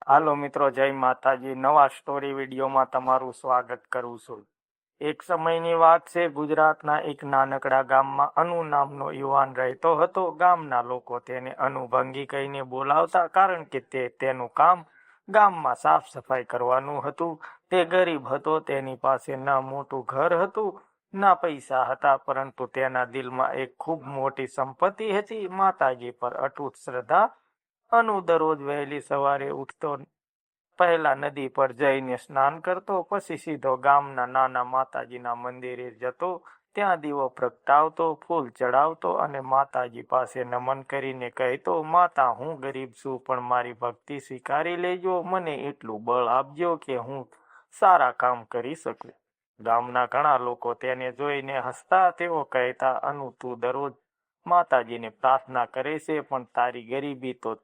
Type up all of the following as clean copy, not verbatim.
હાલો મિત્રો, જય માતાજી. નવા સ્ટોરી વિડીયોમાં તમારું સ્વાગત કરું છું. એક સમયની વાત છે. ગુજરાતના એક નાનકડા ગામમાં અનુ નામનો યુવાન રહેતો હતો. ગામના લોકો તેને અનુ ભંગી કહીને બોલાવતા, કારણ કે તેનું કામ ગામમાં સાફ સફાઈ કરવાનું હતું. તે ગરીબ હતો. તેની પાસે ન મોટું ઘર હતું, ના પૈસા હતા, પરંતુ તેના દિલમાં એક ખૂબ મોટી સંપત્તિ હતી, માતાજી પર અતૂટ શ્રદ્ધા. અનુ દરરોજ વહેલી સવારે ઉઠતો, પહેલા નદી પર જઈને સ્નાન કરતો, પછી સીધો ગામના નાના માતાજીના મંદિરે જતો. ત્યાં દીવો પ્રગટાવતો, ફૂલ ચડાવતો અને માતાજી પાસે નમન કરીને કહેતો, માતા, હું ગરીબ છું, પણ મારી ભક્તિ સ્વીકારી લેજો. મને એટલું બળ આપજો કે હું સારા કામ કરી શકું. ગામના ઘણા લોકો તેને જોઈને હસતા. તેઓ કહેતા, અનુ, તું દરરોજ માતાજીને પ્રાર્થના કરે છે, પણ તારી ગરીબી તો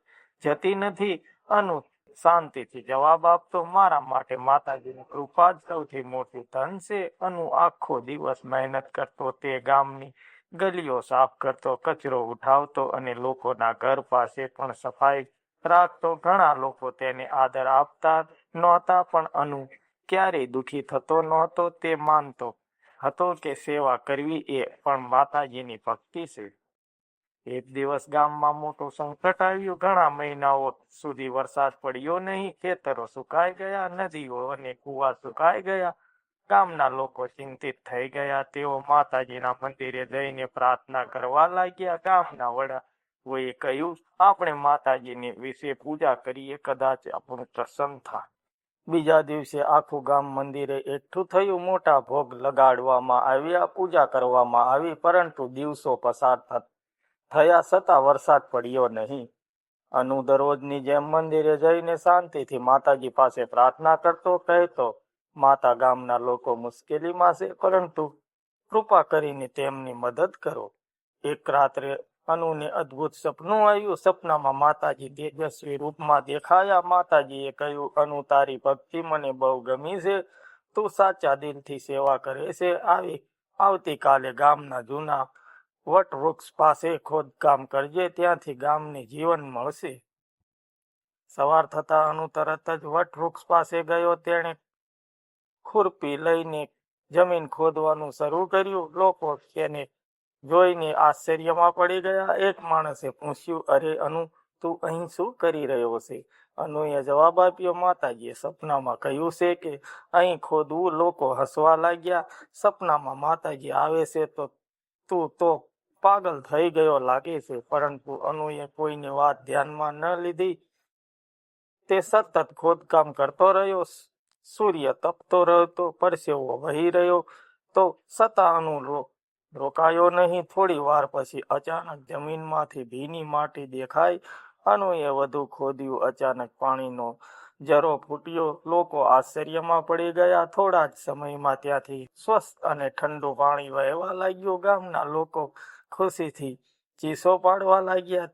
જતી નથી. અનુ શાંતિથી જવાબ આપતો, મારા માટે માતાજીની કૃપા જ સૌથી મોટી ધન છે. અનુ આખો દિવસ મહેનત કરતો. તે ગામની ગલીઓ સાફ કરતો, કચરો ઉઠાવતો અને લોકોના ઘર પાસે પણ સફાઈ રાખતો. ઘણા લોકો તેને આદર આપતા નહોતા, પણ અનુ ક્યારેય દુઃખી થતો નહોતો. તે માનતો હતો કે સેવા કરવી એ પણ માતાજીની ભક્તિ છે. એક દિવસ ગામમાં મોટું સંકટ આવ્યું. ઘણા મહિનાઓ સુધી વરસાદ પડ્યો નહીં. ખેતરો સુકાઈ ગયા, નદીઓ અને કુવા સુકાઈ ગયા. ગામના લોકો ચિંતિત થઈ ગયા. તેઓ માતાજીના મંદિરે જઈને પ્રાર્થના કરવા લાગ્યા. ગામના વડાઓએ કહ્યું, આપણે માતાજીની વિશે પૂજા કરીએ, કદાચ આપણું પ્રસન્ન થાય. બીજા દિવસે આખું ગામ મંદિરે એકઠું થયું. મોટા ભોગ લગાડવામાં આવ્યા, પૂજા કરવામાં આવી, પરંતુ દિવસો પસાર થયા છતાં વરસાદ પડ્યો નહીં. અનુ દરરોજની જેમ મંદિરે જઈને શાંતિથી માતાજી પાસે પ્રાર્થના કરતો, કહેતો, માતા, ગામના લોકો મુશ્કેલીમાં છે, પરંતુ કૃપા કરીને તેમની મદદ કરો. એક રાત્રે અનુને અદ્ભુત સપનું આવ્યું. સપનામાં માતાજી તેજસ્વી રૂપમાં દેખાયા. માતાજીએ કહ્યું, અનુ, તારી ભક્તિ મને બહુ ગમી છે. તું સાચા દિલથી સેવા કરે છે. આવતીકાલે ગામના જૂના વટવૃક્ષ પાસે ખોદકામ કરજે, ત્યાંથી ગામને જીવન મળશે. સવાર થતાં અનુ તરત જ વટવૃક્ષ પાસે ગયો. તેણે ખુરપી લઈને જમીન ખોદવાનું શરૂ કર્યું. લોકો તેને જોઈને આશ્ચર્યમાં પડી ગયા. એક માણસે પૂછ્યું, અરે અનુ, તું અહીં શું કરી રહ્યો છે? અનુએ જવાબ આપ્યો, માતાજીએ સપનામાં કહ્યું છે કે અહીં ખોદવું. લોકો હસવા લાગ્યા. સપનામાં માતાજી આવે છે તો તું તો પાગલ થઈ ગયો લાગે છે. પરંતુ અનુએ કોઈની વાત ધ્યાનમાં ન લીધી. તે સતત ખોદકામ કરતો રહ્યો. સૂર્ય તપતો રહેતો, પરસેવો વહી રહ્યો, તો છતાં અનુ રોકાયો નહીં. થોડી વાર પછી અચાનક જમીનમાંથી ભીની માટી દેખાઈ. અનુએ વધુ ખોદ્યું. અચાનક પાણીનો ઝરો ફૂટ્યો. લોકો આશ્ચર્યમાં પડી ગયા. થોડા જ સમયમાં ત્યાંથી સ્વચ્છ અને ઠંડુ પાણી વહેવા લાગ્યું. ગામના લોકો ખુશીથી ચીસો પાડવા લાગ્યા.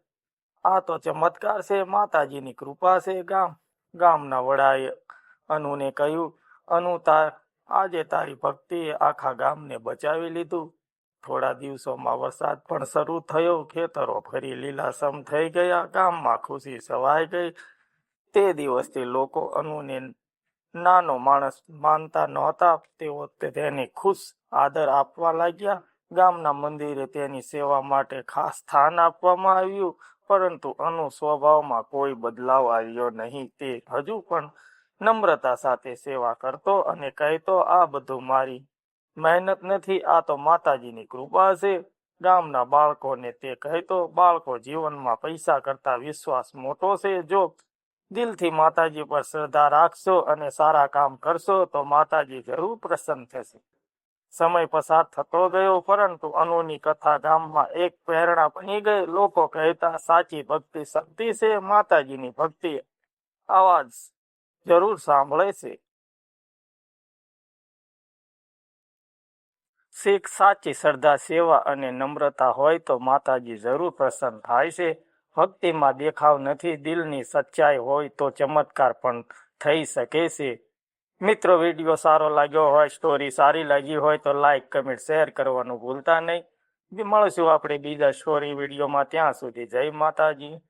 આ તો ચમત્કાર છે, માતાજીની કૃપા છે. ગામના વડાએ અનુને કહ્યું, અનુ, આજે તારી ભક્તિએ આખા ગામને બચાવી લીધું. થોડા દિવસોમાં વરસાદ પણ શરૂ થયો. ખેતરો ફરી લીલાછમ થઈ ગયા. ગામમાં ખુશી છવાઈ ગઈ. તે દિવસથી લોકો અનુને નાનો માણસ માનતા નહોતા. તેઓ તેને ખુશ આદર આપવા લાગ્યા. ગામના મંદિરે તેની સેવા માટે ખાસ સ્થાન આપવામાં આવ્યું. પરંતુ અનુ સ્વભાવમાં કોઈ બદલાવ આવ્યો નહીં. તે હજુ પણ નમ્રતા સાથે સેવા કરતો અને કહેતો, આ બધું મારી મહેનત નથી, આ તો માતાજીની કૃપા છે. ગામના બાળકોને તે કહેતો, બાળકો, જીવનમાં પૈસા કરતા વિશ્વાસ મોટો છે. જો દિલથી માતાજી પર શ્રદ્ધા રાખશો અને સારા કામ કરશો તો માતાજી જરૂર પ્રસન્ન થશે. સમય પસાર થતો ગયો, પરંતુ અનુની કથા ગામમાં એક પ્રેરણા બની ગઈ. લોકો કહેતા, સાચી ભક્તિ શક્તિ છે. માતાજીની ભક્તિ આવાજ જરૂર સાંભળે છે. શીખ સાચી શ્રદ્ધા, સેવા અને નમ્રતા હોય તો માતાજી જરૂર પ્રસન્ન થાય છે. ભક્તિમાં દેખાવ નથી, દિલની સચ્ચાઈ હોય તો ચમત્કાર પણ થઈ શકે છે. મિત્રો, વિડીયો સારો લાગ્યો હોય, સ્ટોરી સારી લાગી હોય તો લાઈક, કમેન્ટ, શેર કરવાનું ભૂલતા નહીં. મળશું આપણે બીજા સ્ટોરી વિડીયોમાં. ત્યાં સુધી જય માતાજી.